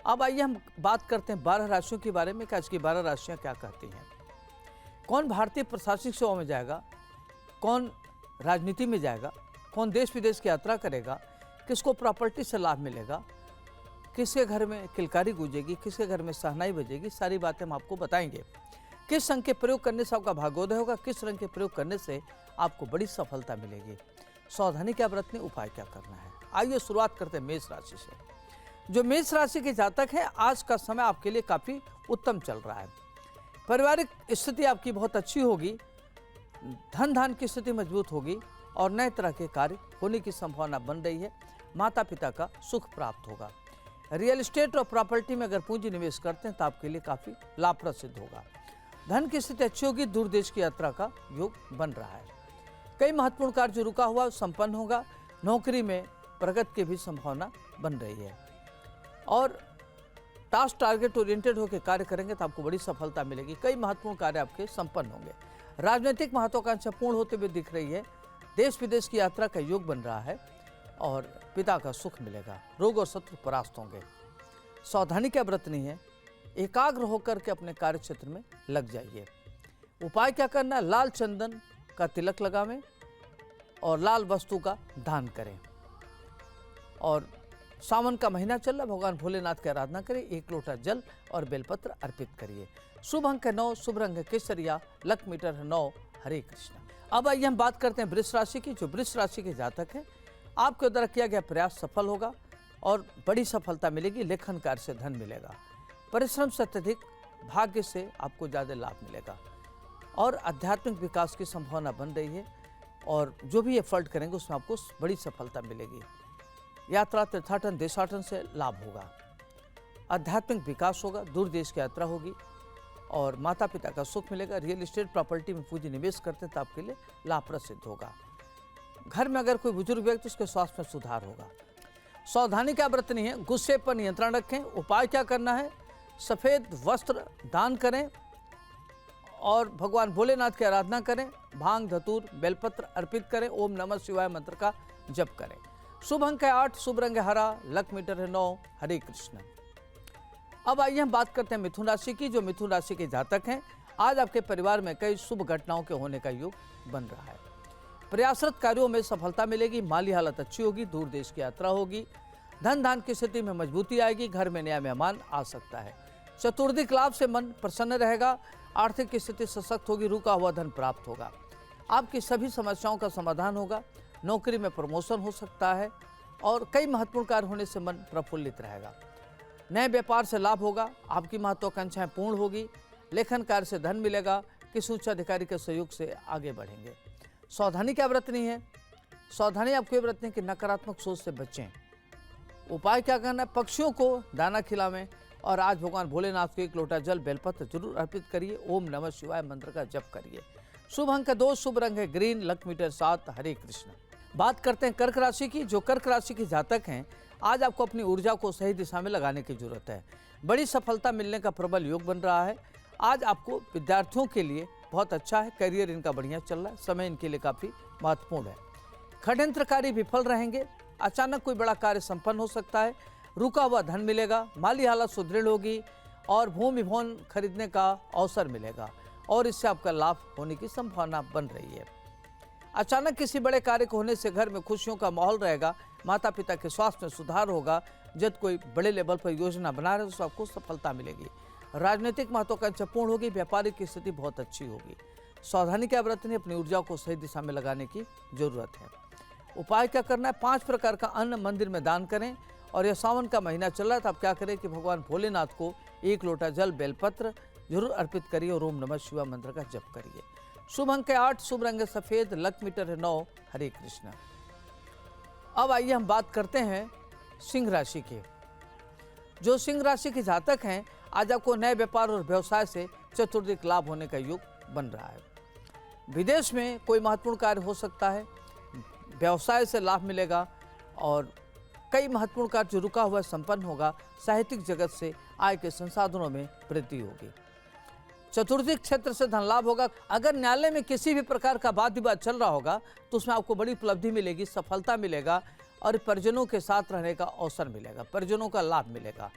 अब आइए हम बात करते हैं 12 राशियों के बारे में कि आज की 12 राशियां क्या कहती हैं। कौन भारतीय प्रशासनिक सेवा में जाएगा, कौन राजनीति में जाएगा, कौन देश विदेश की यात्रा करेगा, किसको प्रॉपर्टी से लाभ मिलेगा, किसके घर में किलकारी गूंजेगी, किसके घर में शहनाई बजेगी, सारी बातें हम आपको बताएंगे। किस रंग के प्रयोग करने से आपका भाग्योदय होगा, किस रंग के प्रयोग करने से आपको बड़ी सफलता मिलेगी, सावधानी क्या बरतनी, उपाय क्या करना है। आइए शुरुआत करते हैं मेष राशि से। जो मेष राशि के जातक हैं, आज का समय आपके लिए काफ़ी उत्तम चल रहा है। पारिवारिक स्थिति आपकी बहुत अच्छी होगी, धन की स्थिति मजबूत होगी और नए तरह के कार्य होने की संभावना बन रही है। माता पिता का सुख प्राप्त होगा। रियल एस्टेट और प्रॉपर्टी में अगर पूंजी निवेश करते हैं तो आपके लिए काफ़ी लाभप्रद सिद्ध होगा। धन की स्थिति अच्छी होगी, दूर देश की यात्रा का योग बन रहा है। कई महत्वपूर्ण कार्य जो रुका हुआ संपन्न होगा। नौकरी में प्रगति की भी संभावना बन रही है और टास्क टारगेट ओरिएंटेड होकर कार्य करेंगे तो आपको बड़ी सफलता मिलेगी। कई महत्वपूर्ण कार्य आपके संपन्न होंगे। राजनीतिक महत्वाकांक्षा पूर्ण होते हुए दिख रही है। देश विदेश की यात्रा का योग बन रहा है और पिता का सुख मिलेगा। रोग और शत्रु परास्त होंगे। सावधानी क्या बरतनी है, एकाग्र होकर के अपने कार्य क्षेत्र में लग जाइए। उपाय क्या करना है, लाल चंदन का तिलक लगावें और लाल वस्तु का दान करें। और सावन का महीना चल रहा, भगवान भोलेनाथ की आराधना करें। 1 लोटा जल और बेलपत्र अर्पित करिए। शुभ अंक है 9, शुभ रंग है केसरिया, लक मीटर है 9। हरे कृष्ण। अब आइए हम बात करते हैं वृष राशि की। जो वृष राशि के जातक हैं, आपके द्वारा किया गया प्रयास सफल होगा और बड़ी सफलता मिलेगी। लेखन कार्य से धन मिलेगा। परिश्रम से अत्यधिक भाग्य से आपको ज़्यादा लाभ मिलेगा और आध्यात्मिक विकास की संभावना बन रही है और जो भी एफर्ट करेंगे उसमें आपको बड़ी सफलता मिलेगी। यात्रा, तीर्थाटन, देशाटन से लाभ होगा। आध्यात्मिक विकास होगा, दूर देश की यात्रा होगी और माता पिता का सुख मिलेगा। रियल एस्टेट प्रॉपर्टी में पूंजी निवेश करते हैं तो आपके लिए लाभप्रद सिद्ध होगा। घर में अगर कोई बुजुर्ग व्यक्ति, उसके स्वास्थ्य में सुधार होगा। सावधानी क्या बरतनी है, गुस्से पर नियंत्रण रखें। उपाय क्या करना है, सफ़ेद वस्त्र दान करें और भगवान भोलेनाथ की आराधना करें। भांग, धतूर, बेलपत्र अर्पित करें। ओम नमः शिवाय मंत्र का जप करें। शुभ अंक है 8, शुभ रंग है हरा, लक मीटर है 9। हरे कृष्ण। अब आइए हम बात करते हैं मिथुन राशि की। जो मिथुन राशि के जातक हैं, आज आपके परिवार में कई शुभ घटनाओं के होने का योग बन रहा है। प्रयासरत कार्यों में सफलता मिलेगी। माली हालत अच्छी होगी। दूर देश की यात्रा होगी। धन की स्थिति में मजबूती आएगी। घर में नया मेहमान आ सकता है। चतुर्दिक लाभ से मन प्रसन्न रहेगा। आर्थिक स्थिति सशक्त होगी। रुका हुआ धन प्राप्त होगा। आपकी सभी समस्याओं का समाधान होगा। नौकरी में प्रमोशन हो सकता है और कई महत्वपूर्ण कार्य होने से मन प्रफुल्लित रहेगा। नए व्यापार से लाभ होगा। आपकी महत्वाकांक्षाएं पूर्ण होगी। लेखन कार्य से धन मिलेगा। किसी उच्च अधिकारी के सहयोग से आगे बढ़ेंगे। सावधानी क्या बरतनी है, सावधानी आपको ये बरतनी है कि नकारात्मक सोच से बचें। उपाय क्या करना है, पक्षियों को दाना खिलावें और आज भगवान भोलेनाथ को 1 लोटा जल बेलपत्र जरूर अर्पित करिए। ओम नमः शिवाय मंत्र का जप करिए। शुभ अंक है 2, शुभ रंग है ग्रीन, लक मीटर 7। हरे कृष्ण। बात करते हैं कर्क राशि की। जो कर्क राशि के जातक हैं, आज आपको अपनी ऊर्जा को सही दिशा में लगाने की जरूरत है। बड़ी सफलता मिलने का प्रबल योग बन रहा है। आज आपको विद्यार्थियों के लिए बहुत अच्छा है। करियर इनका बढ़िया चल रहा है। समय इनके लिए काफ़ी महत्वपूर्ण है। षड्यंत्र कार्य विफल रहेंगे। अचानक कोई बड़ा कार्य संपन्न हो सकता है। रुका हुआ धन मिलेगा। माली हालत सुदृढ़ होगी और भूमि भवन खरीदने का अवसर मिलेगा और इससे आपका लाभ होने की संभावना बन रही है। अचानक किसी बड़े कार्य को होने से घर में खुशियों का माहौल रहेगा। माता पिता के स्वास्थ्य में सुधार होगा। जब कोई बड़े लेवल पर योजना बना रहे तो आपको सफलता मिलेगी। राजनीतिक महत्वाकांक्षा पूर्ण होगी। व्यापारिक की स्थिति बहुत अच्छी होगी। सावधानी क्या बरतनी, अपनी ऊर्जा को सही दिशा में लगाने की जरूरत है। उपाय क्या करना है, 5 प्रकार का अन्न मंदिर में दान करें और यह सावन का महीना चल रहा है तो आप क्या करें कि भगवान भोलेनाथ को 1 लोटा जल बेलपत्र जरूर अर्पित करिए और ओम नमः शिवाय मंत्र का जप करिए। शुभ अंक है 8, शुभ रंग है सफेद, लक मीटर है 9। हरे कृष्ण। अब आइए हम बात करते हैं सिंह राशि के। जो सिंह राशि के जातक हैं, आज आपको नए व्यापार और व्यवसाय से चतुर्दिक लाभ होने का योग बन रहा है। विदेश में कोई महत्वपूर्ण कार्य हो सकता है। व्यवसाय से लाभ मिलेगा और कई महत्वपूर्ण कार्य जो रुका हुआ संपन्न होगा। साहित्यिक जगत से आय के संसाधनों में वृद्धि होगी। चतुर्दिक क्षेत्र से धन लाभ होगा। अगर न्यायालय में किसी भी प्रकार का वाद विवाद चल रहा होगा तो उसमें आपको बड़ी उपलब्धि मिलेगी, सफलता मिलेगा और परिजनों के साथ रहने का अवसर मिलेगा, परिजनों का लाभ मिलेगा।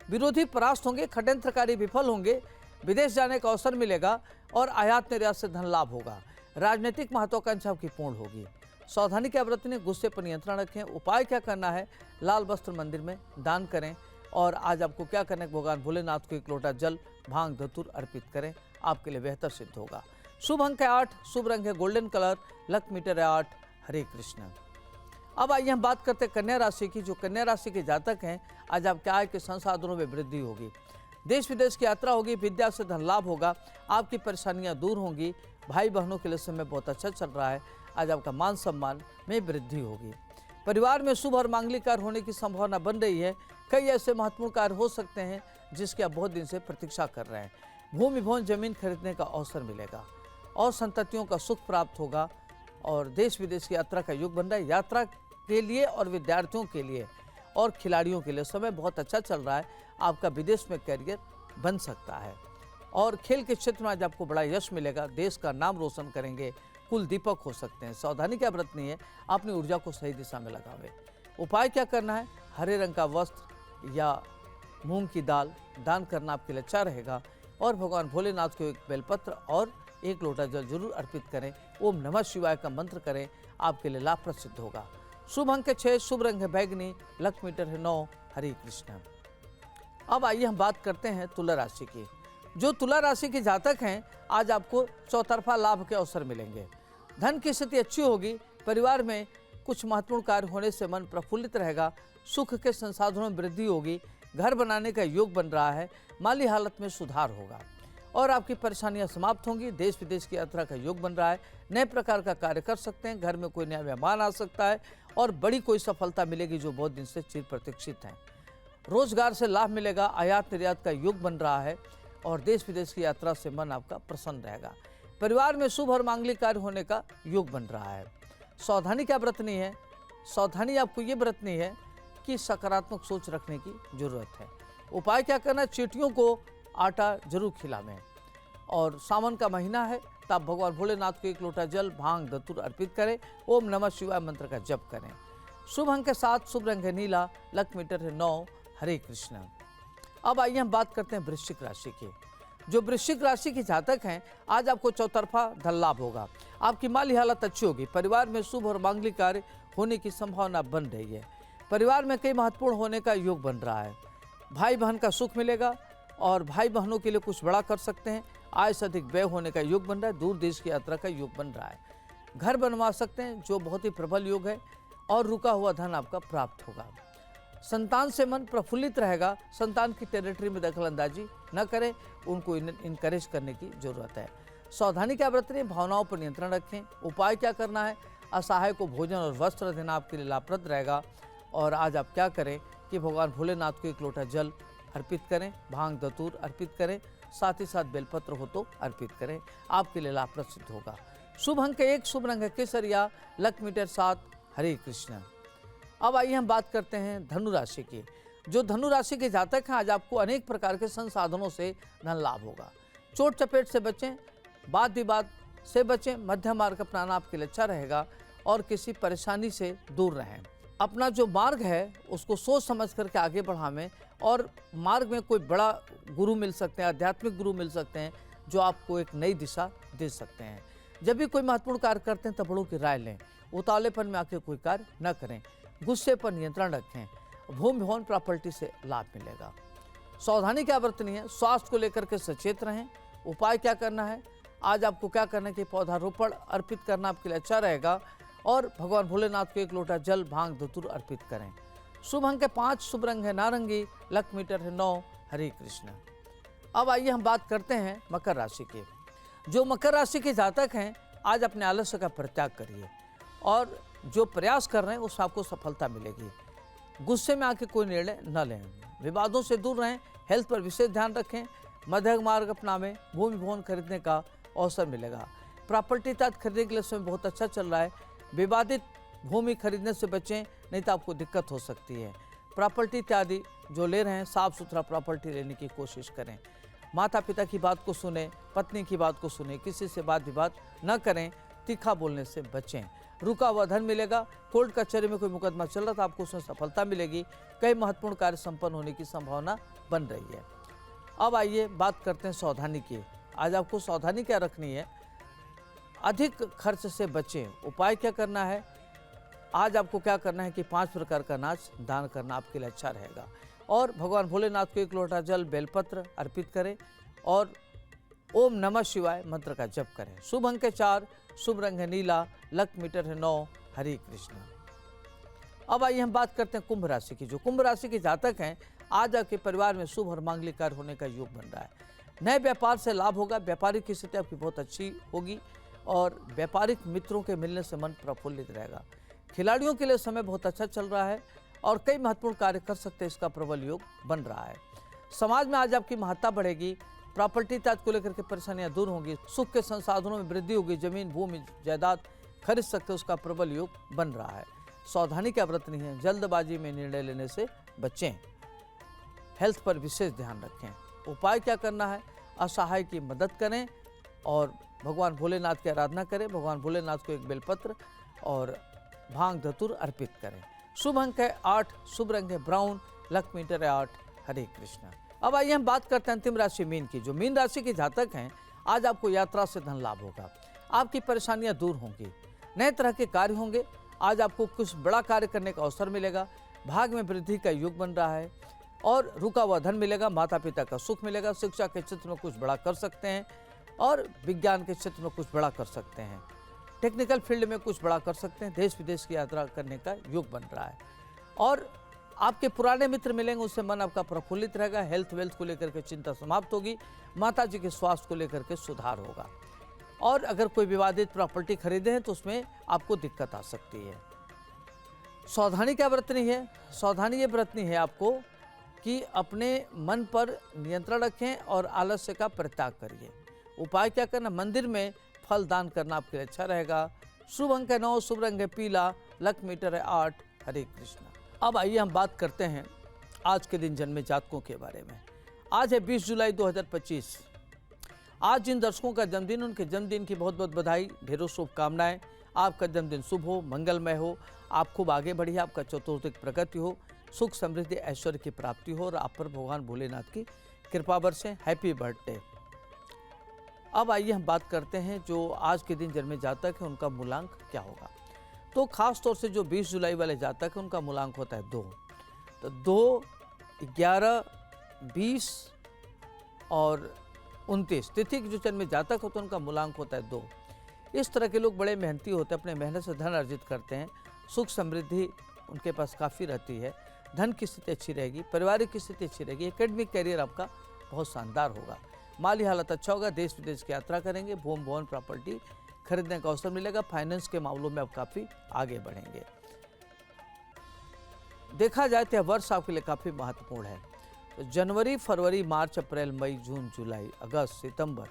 विरोधी परास्त होंगे, षड्यंत्रकारी विफल होंगे, विदेश जाने का अवसर मिलेगा और आयात निर्यात से धन लाभ होगा। राजनीतिक महत्वाकांक्षा आपकी पूर्ण होगी। सावधानी क्या बरतनी, गुस्से पर नियंत्रण रखें। उपाय क्या करना है, लाल वस्त्र मंदिर में दान करें। और आज आपको क्या करना है, भगवान भोलेनाथ को एक लोटा जल, भांग, धतूर अर्पित करें, आपके लिए बेहतर सिद्ध होगा। शुभ अंक है 8, शुभ रंग है गोल्डन कलर, लक मीटर है 8। हरे कृष्ण। अब आइए हम बात करते हैं कन्या राशि की। जो कन्या राशि के जातक हैं, आज आपके आय के संसाधनों में वृद्धि होगी, देश विदेश की यात्रा होगी, विद्या से धन लाभ होगा, आपकी परेशानियां दूर होंगी। भाई बहनों के लिए समय बहुत अच्छा चल रहा है। आज आपका मान सम्मान में वृद्धि होगी। परिवार में शुभ और मांगलिक कार्य होने की संभावना बन रही है। कई ऐसे महत्वपूर्ण कार्य हो सकते हैं जिसकी आप बहुत दिन से प्रतीक्षा कर रहे हैं। भूमि भवन जमीन खरीदने का अवसर मिलेगा और संततियों का सुख प्राप्त होगा और देश विदेश की यात्रा का योग बन रहा है। यात्रा के लिए और विद्यार्थियों के लिए और खिलाड़ियों के लिए समय बहुत अच्छा चल रहा है। आपका विदेश में करियर बन सकता है और खेल के क्षेत्र में आज आपको बड़ा यश मिलेगा। देश का नाम रोशन करेंगे, कुल दीपक हो सकते हैं। सावधानी क्या बरतनी है, अपनी ऊर्जा को सही दिशा में लगावे। उपाय क्या करना है, हरे रंग का वस्त्र या मूंग की दाल दान करना आपके लिए अच्छा रहेगा। और भगवान भोलेनाथ को एक बेलपत्र और एक लोटा जल जरूर अर्पित करें। ओम नमः शिवाय का मंत्र करें, आपके लिए लाभप्रद सिद्ध होगा। शुभ अंक है 6, शुभ रंग है बैगनी, लक मीटर है 9। हरे कृष्ण। अब आइए हम बात करते हैं तुला राशि की। जो तुला राशि के जातक हैं, आज आपको चौतरफा लाभ के अवसर मिलेंगे। धन की स्थिति अच्छी होगी। परिवार में कुछ महत्वपूर्ण कार्य होने से मन प्रफुल्लित रहेगा। सुख के संसाधनों में वृद्धि होगी। घर बनाने का योग बन रहा है। माली हालत में सुधार होगा और आपकी परेशानियां समाप्त होंगी। देश विदेश की यात्रा का योग बन रहा है। नए प्रकार का कार्य कर सकते हैं। घर में कोई नया मेहमान आ सकता है और बड़ी कोई सफलता मिलेगी जो बहुत दिन से चिर प्रतीक्षित है। रोजगार से लाभ मिलेगा। आयात निर्यात का योग बन रहा है और देश विदेश की यात्रा से मन आपका प्रसन्न रहेगा। परिवार में शुभ और मांगलिक कार्य होने का योग बन रहा है। सावधानी क्या बरतनी है, सावधानी आपको ये बरतनी है कि सकारात्मक सोच रखने की जरूरत है। उपाय क्या करना है, चींटियों को आटा जरूर खिलावें। और सावन का महीना है तो आप भगवान भोलेनाथ को एक लोटा जल, भांग, धतूर अर्पित करें। ओम नमः शिवाय मंत्र का जप करें। शुभ अंक है 7, शुभ रंग है नीला, लक मीटर है 9। हरे कृष्ण। अब आइए हम बात करते हैं वृश्चिक राशि की। जो वृश्चिक राशि के जातक हैं, आज आपको चौतरफा धन लाभ होगा। आपकी माली हालत अच्छी होगी। परिवार में शुभ और मांगलिक कार्य होने की संभावना बन रही है। परिवार में कई महत्वपूर्ण होने का योग बन रहा है। भाई बहन का सुख मिलेगा और भाई बहनों के लिए कुछ बड़ा कर सकते हैं। आय से अधिक व्यय होने का योग बन रहा है। दूर देश की यात्रा का योग बन रहा है। घर बनवा सकते हैं जो बहुत ही प्रबल योग है और रुका हुआ धन आपका प्राप्त होगा। संतान से मन प्रफुल्लित रहेगा। संतान की टेरिटरी में दखल अंदाजी न करें, उनको इनकरेज करने की जरूरत है। सावधानी क्या बरतनी, भावनाओं पर नियंत्रण रखें। उपाय क्या करना है, असहाय को भोजन और वस्त्र देना आपके लिए लाभप्रद रहेगा। और आज आप क्या करें कि भगवान भोलेनाथ को एक लोटा जल अर्पित करें, भांग, धतूर अर्पित करें, साथ ही साथ बेलपत्र हो तो अर्पित करें, आपके लिए लाभप्रद सिद्ध होगा। शुभ अंक 1, शुभ रंग है केसरिया, लक मीटर 7। हरे कृष्ण। अब आइए हम बात करते हैं धनु राशि की। जो धनु राशि के जातक हैं, आज आपको अनेक प्रकार के संसाधनों से धन लाभ होगा। चोट चपेट से बचें, वाद विवाद से बचें, मध्यम मार्ग अपनाना आपके लिए अच्छा रहेगा और किसी परेशानी से दूर रहें। अपना जो मार्ग है उसको सोच समझ करके आगे बढ़ावें और मार्ग में कोई बड़ा गुरु मिल सकते हैं, आध्यात्मिक गुरु मिल सकते हैं जो आपको एक नई दिशा दे सकते हैं। जब भी कोई महत्वपूर्ण कार्य करते हैं तब बड़ों की राय लें। उतावलेपन में आके कोई कार्य न करें। गुस्से पर नियंत्रण रखें। भूमि भवन प्रॉपर्टी से लाभ मिलेगा। सावधानी क्या बरतनी है, स्वास्थ्य को लेकर के सचेत रहें। उपाय क्या करना है, आज आपको क्या करना है कि पौधारोपण अर्पित करना आपके लिए अच्छा रहेगा और भगवान भोलेनाथ को एक लोटा जल, भांग, धतूर अर्पित करें। शुभ अंक है 5, शुभ रंग है नारंगी, लक मीटर है 9। हरे कृष्ण। अब आइए हम बात करते हैं मकर राशि की। जो मकर राशि के जातक हैं, आज अपने आलस्य का परित्याग करिए और जो प्रयास कर रहे हैं उसमें आपको सफलता मिलेगी। गुस्से में आके कोई निर्णय न लें। विवादों से दूर रहें। हेल्थ पर विशेष ध्यान रखें। मध्यम मार्ग अपनावें। भूमि भवन खरीदने का अवसर मिलेगा। प्रॉपर्टी इत्यादि खरीदने के लिए समय बहुत अच्छा चल रहा है। विवादित भूमि खरीदने से बचें, नहीं तो आपको दिक्कत हो सकती है। प्रॉपर्टी इत्यादि जो ले रहे हैं, साफ सुथरा प्रॉपर्टी लेने की कोशिश करें। माता पिता की बात को सुने, पत्नी की बात को सुने, किसी से वाद विवाद न करें। तीखा बोलने से बचें। रुका हुआ धन मिलेगा। कोर्ट कचहरी में कोई मुकदमा चल रहा था, आपको उसमें सफलता मिलेगी। कई महत्वपूर्ण कार्य संपन्न होने की संभावना बन रही है। अब आइए बात करते हैं सावधानी की। आज आपको सावधानी क्या रखनी है, अधिक खर्च से बचें। उपाय क्या करना है, आज आपको क्या करना है कि 5 प्रकार का अनाज दान करना आपके लिए अच्छा रहेगा। और भगवान भोलेनाथ को 1 लोटा जल बेलपत्र अर्पित करें और ओम नमः शिवाय मंत्र का जप करें। शुभ अंक है 4, शुभ रंग है नीला, लक मीटर है 9। हरे कृष्ण। अब आइए हम बात करते हैं कुंभ राशि की। जो कुंभ राशि के जातक हैं, आज आपके परिवार में शुभ और मांगलिक कार्य होने का योग बन रहा है। नए व्यापार से लाभ होगा, व्यापारिक स्थिति आपकी बहुत अच्छी होगी और व्यापारिक मित्रों के मिलने से मन प्रफुल्लित रहेगा। खिलाड़ियों के लिए समय बहुत अच्छा चल रहा है और कई महत्वपूर्ण कार्य कर सकते हैं, इसका प्रबल योग बन रहा है। समाज में आज आपकी महत्ता बढ़ेगी, प्रॉपर्टी तत्व को लेकर के परेशानियां दूर होंगी, सुख के संसाधनों में वृद्धि होगी, जमीन भूमि जायदाद खरीद सकते, उसका प्रबल योग बन रहा है। सावधानी क्या बरतनी है, जल्दबाजी में निर्णय लेने से बचें। हेल्थ पर विशेष ध्यान रखें। उपाय क्या करना है, असहाय की मदद करें और भगवान भोलेनाथ की आराधना करें। भगवान भोलेनाथ को 1 बेलपत्र और भांग धतूर अर्पित करें। शुभ अंक है 8, शुभ रंग है ब्राउन, लक मीटर है 8। हरे कृष्ण। अब आइए हम बात करते हैं अंतिम राशि मीन की। जो मीन राशि के जातक हैं, आज आपको यात्रा से धन लाभ होगा, आपकी परेशानियां दूर होंगी, नए तरह के कार्य होंगे। आज आपको कुछ बड़ा कार्य करने का अवसर मिलेगा, भाग में वृद्धि का योग बन रहा है और रुका हुआ धन मिलेगा, माता पिता का सुख मिलेगा। शिक्षा के क्षेत्र में कुछ बड़ा कर सकते हैं और विज्ञान के क्षेत्र में कुछ बड़ा कर सकते हैं, टेक्निकल फील्ड में कुछ बड़ा कर सकते हैं। देश विदेश की यात्रा करने का योग बन रहा है और आपके पुराने मित्र मिलेंगे, उससे मन आपका प्रफुल्लित रहेगा। हेल्थ वेल्थ को लेकर के चिंता समाप्त होगी, माता जी के स्वास्थ्य को लेकर के सुधार होगा और अगर कोई विवादित प्रॉपर्टी खरीदे हैं तो उसमें आपको दिक्कत आ सकती है। सावधानी क्या बरतनी है, सावधानी ये बरतनी है आपको कि अपने मन पर नियंत्रण रखें और आलस्य का परित्याग करिए। उपाय क्या करना, मंदिर में फल दान करना आपके लिए अच्छा रहेगा। शुभ अंक है 9, शुभ रंग है पीला, लक मीटर है 8। हरे कृष्ण। अब आइए हम बात करते हैं आज के दिन जन्मे जातकों के बारे में। आज है 20 जुलाई 2025। आज जिन दर्शकों का जन्मदिन, उनके जन्मदिन की बहुत बहुत बधाई, ढेरों शुभकामनाएं। आपका जन्मदिन शुभ हो, मंगलमय हो, आप खूब आगे बढ़िए, आपका चतुर्दिक प्रगति हो, सुख समृद्धि ऐश्वर्य की प्राप्ति हो और आप पर भगवान भोलेनाथ की कृपा बरसे। Happy birthday. अब आइए हम बात करते हैं जो आज के दिन जन्मे जातक है, उनका मूलांक क्या होगा। तो खास तौर से जो 20 जुलाई वाले जातक है, उनका मूलांक होता है 2। तो 2, 11, 20 और 29 तिथि के जो जन्मे जातक होते हैं, उनका मूलांक होता है 2। इस तरह के लोग बड़े मेहनती होते हैं, अपने मेहनत से धन अर्जित करते हैं, सुख समृद्धि उनके पास काफ़ी रहती है, धन की स्थिति अच्छी रहेगी, पारिवारिक की स्थिति अच्छी रहेगी, एकेडमिक कैरियर आपका बहुत शानदार होगा, माली हालत अच्छा होगा, देश विदेश की यात्रा करेंगे, भूमि भवन प्रॉपर्टी खरीदने का अवसर मिलेगा, फाइनेंस के मामलों में आप काफ़ी आगे बढ़ेंगे। देखा जाए तो यह वर्ष आपके लिए काफ़ी महत्वपूर्ण है। तो जनवरी, फरवरी, मार्च, अप्रैल, मई, जून, जुलाई, अगस्त, सितंबर,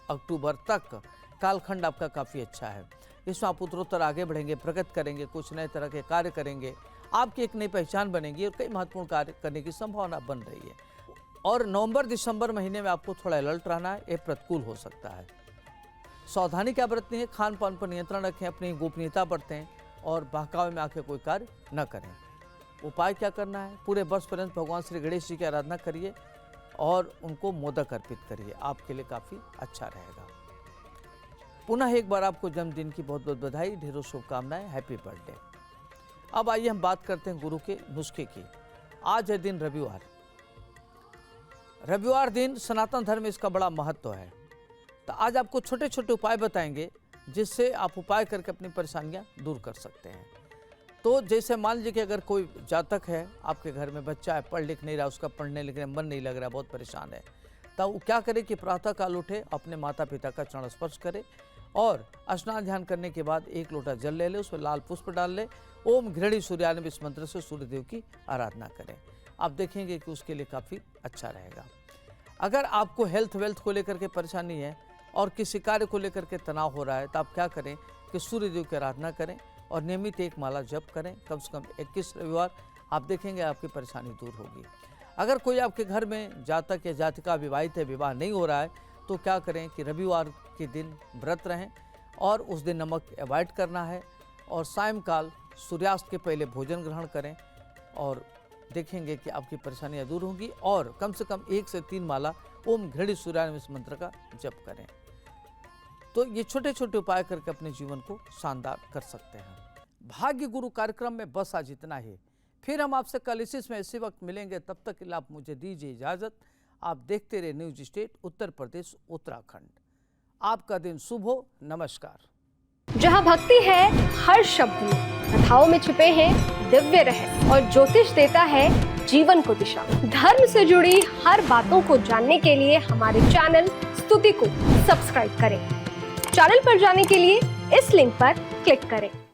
अक्टूबर तक कालखंड आपका काफ़ी अच्छा है। इसमें आप उत्तरोत्तर आगे बढ़ेंगे, प्रगति करेंगे, कुछ नए तरह के कार्य करेंगे, आपकी एक नई पहचान बनेगी और कई महत्वपूर्ण कार्य करने की संभावना बन रही है। और नवंबर दिसंबर महीने में आपको थोड़ा अलर्ट रहना है, ये प्रतिकूल हो सकता है। सावधानी क्या बरतनी है, खान पान पर नियंत्रण रखें, अपनी गोपनीयता बरतें और बहकावे में आके कोई कार्य न करें। उपाय क्या करना है, पूरे वर्ष पर्यंत भगवान श्री गणेश जी की आराधना करिए और उनको मोदक अर्पित करिए, आपके लिए काफ़ी अच्छा रहेगा। पुनः एक बार आपको जन्मदिन की बहुत बहुत बधाई, ढेरों शुभकामनाएं, हैप्पी बर्थडे। अब आइए हम बात करते हैं गुरु के नुस्खे की। आज है दिन रविवार। रविवार दिन सनातन धर्म में इसका बड़ा महत्व है। तो आज आपको छोटे छोटे उपाय बताएंगे जिससे आप उपाय करके अपनी परेशानियां दूर कर सकते हैं। तो जैसे मान लीजिए कि अगर कोई जातक है, आपके घर में बच्चा है, पढ़ लिख नहीं रहा, उसका पढ़ने लिखने में मन नहीं लग रहा, बहुत परेशान है, तब वो क्या करे कि प्रातः काल उठे, अपने माता पिता का चरण स्पर्श करे और स्नान ध्यान करने के बाद 1 लोटा जल ले ले, उसमें लाल पुष्प डाल ले, ओम घृणी सूर्यानम इस मंत्र से सूर्यदेव की आराधना करें। आप देखेंगे कि उसके लिए काफ़ी अच्छा रहेगा। अगर आपको हेल्थ वेल्थ को लेकर के परेशानी है और किसी कार्य को लेकर के तनाव हो रहा है, तो आप क्या करें कि सूर्यदेव की आराधना करें और नियमित 1 माला जप करें, कम से कम 21 रविवार। आप देखेंगे आपकी परेशानी दूर होगी। अगर कोई आपके घर में जातक या जातिका विवाहित है, विवाह नहीं हो रहा है, तो क्या करें कि रविवार के दिन व्रत रहें और उस दिन नमक अवॉइड करना है और सायंकाल सूर्यास्त के पहले भोजन ग्रहण करें और देखेंगे कि आपकी परेशानियां दूर होंगी। और कम से कम 1 से 3 माला ओम घृणी सूर्याय इस मंत्र का जप करें। तो ये छोटे छोटे उपाय करके अपने जीवन को शानदार कर सकते हैं। भाग्य गुरु कार्यक्रम में बस आज इतना ही। फिर हम आपसे कल इसी वक्त मिलेंगे। तब तक के लिए आप मुझे दीजिए इजाजत। आप देखते रहे न्यूज स्टेट उत्तर प्रदेश उत्तराखंड। आपका दिन शुभ हो। नमस्कार। जहां भक्ति है हर शब्द में, कथाओं में छुपे हैं दिव्य रहस्य और ज्योतिष देता है जीवन को दिशा। धर्म से जुड़ी हर बातों को जानने के लिए हमारे चैनल स्तुति को सब्सक्राइब करें। चैनल पर जाने के लिए इस लिंक पर क्लिक करें।